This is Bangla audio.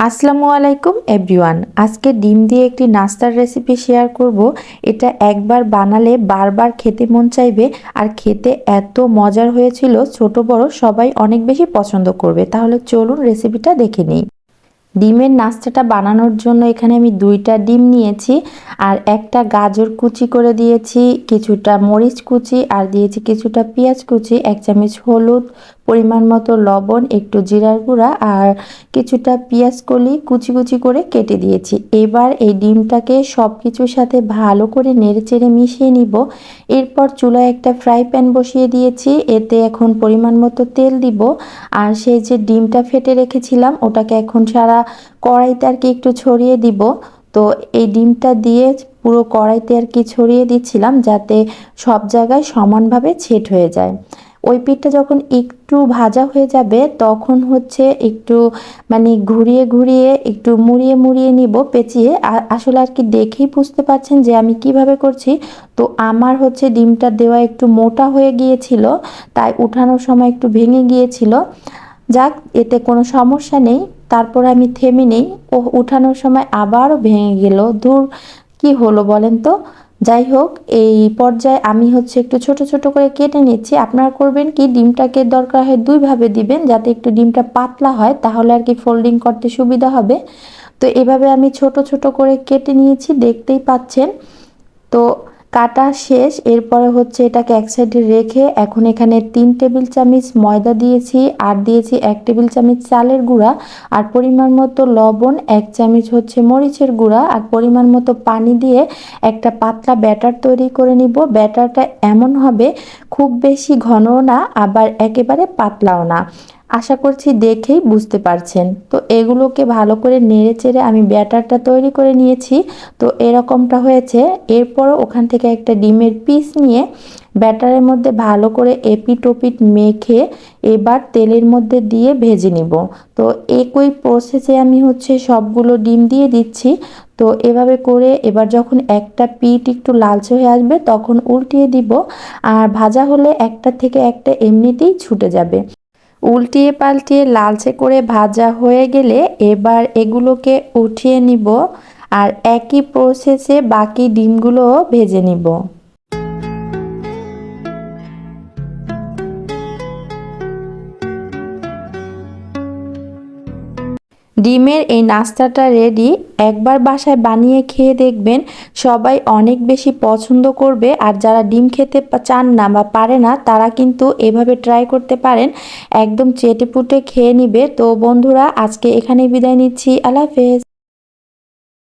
আসসালামু আলাইকুম এভরিওয়ান। আজকে ডিম দিয়ে একটি নাস্তার রেসিপি শেয়ার করব। এটা একবার বানালে বারবার খেতে মন চাইবে, আর খেতে এত মজার হয়েছিল, ছোট বড় সবাই অনেক বেশি পছন্দ করবে। তাহলে চলুন রেসিপিটা দেখে নিই। ডিমের নাস্তাটা বানানোর জন্য এখানে আমি 2টা ডিম নিয়েছি, আর একটা গাজর কুচি করে দিয়েছি, কিছুটা মরিচ কুচি, আর দিয়েছি কিছুটা পেঁয়াজ কুচি, 1 চামচ হলুদ, পরিমাণ মতো লবণ, একটু জিরার গুঁড়া, আর কিছুটা পেঁয়াজ কলি কুচি কুচি করে কেটে দিয়েছি। এবার এই ডিমটাকে সব কিছুর সাথে ভালো করে নেড়েচেড়ে মিশিয়ে নিব। এরপর চুলায় একটা ফ্রাই প্যান বসিয়ে দিয়েছি, এতে এখন পরিমাণ মতো তেল দিব। আর সেই যে ডিমটা ফেটে রেখেছিলাম ওটাকে এখন সারা কড়াইতে আর কি একটু ছড়িয়ে দিব। তো এই ডিমটা দিয়ে পুরো কড়াইতে আর কি ছড়িয়ে দিচ্ছিলাম, যাতে সব জায়গায় সমানভাবে ছেট হয়ে যায়। ওই পিঠটা যখন একটু ভাজা হয়ে যাবে তখন হচ্ছে একটু মানে ঘুরিয়ে ঘুরিয়ে একটু মুড়িয়ে মুড়িয়ে নিব পেঁচিয়ে। আসলে আর কি দেখেই বুঝতে পারছেন যে আমি কিভাবে করছি। তো আমার হচ্ছে ডিমটা দেওয়া একটু মোটা হয়ে গিয়েছিল, তাই উঠানোর সময় একটু ভেঙে গিয়েছিল। যাক, এতে কোনো সমস্যা নেই। তারপর আমি থেমে নেই, ও উঠানোর সময় আবারও ভেঙে গেল। ধুর, কি হলো বলেন তো। যাই হোক, এই পর্যায়ে আমি হচ্ছে একটু ছোট ছোট করে কেটে নিচ্ছি। আপনারা করবেন কি, ডিমটাকে দরকার হয় 2 ভাবে দিবেন, যাতে একটু ডিমটা পাতলা হয়, তাহলে আর কি ফোল্ডিং করতে সুবিধা হবে। তো এভাবে আমি ছোট ছোট করে কেটে নিয়েছি, দেখতেই পাচ্ছেন। তো কাটা শেষ। এরপরে হচ্ছে এটাকে এক সাইডে রেখে এখন এখানে 3 টেবিল চামচ ময়দা দিয়েছি, আর দিয়েছি 1 টেবিল চামচ চালের গুঁড়া, আর পরিমাণ মতো লবণ, 1 চামচ হচ্ছে মরিচের গুঁড়া, আর পরিমাণ মতো পানি দিয়ে একটা পাতলা ব্যাটার তৈরি করে নিব। ব্যাটারটা এমন হবে, খুব বেশি ঘনও না আবার একেবারে পাতলাও না। আশা করছি দেখেই বুঝতে পারছেন। তো এগুলোকে ভালো করে নেড়ে চেড়ে আমি ব্যাটারটা তৈরি করে নিয়েছি। তো এরকমটা হয়েছে। এরপরও ওখান থেকে একটা ডিমের পিস নিয়ে ব্যাটারের মধ্যে ভালো করে এপিট ওপিট মেখে এবার তেলের মধ্যে দিয়ে ভেজে নিব। তো একই প্রসেসে আমি হচ্ছে সবগুলো ডিম দিয়ে দিচ্ছি। তো এভাবে করে এবার যখন একটা পিঠ একটু লালচে হয়ে আসবে তখন উল্টিয়ে দিব। আর ভাজা হলে একটা থেকে একটা এমনিতেই ছুটে যাবে। উল্টিয়ে পাল্টিয়ে লালচে করে ভাজা হয়ে গেলে এবার এগুলোকে উঠিয়ে নিব, আর একই প্রসেসে বাকি ডিমগুলোও ভেজে নিব। ডিমের এই নাস্তাটা রেডি। একবার বাসায় বানিয়ে খেয়ে দেখবেন, সবাই অনেক বেশি পছন্দ করবে। আর যারা ডিম খেতে চান না বা পারে না তারা কিন্তু এভাবে ট্রাই করতে পারেন, একদম চেটেপুটে খেয়ে নিবে। তো বন্ধুরা, আজকে এখানেই বিদায় নিচ্ছি। আল্লাহ হাফেজ।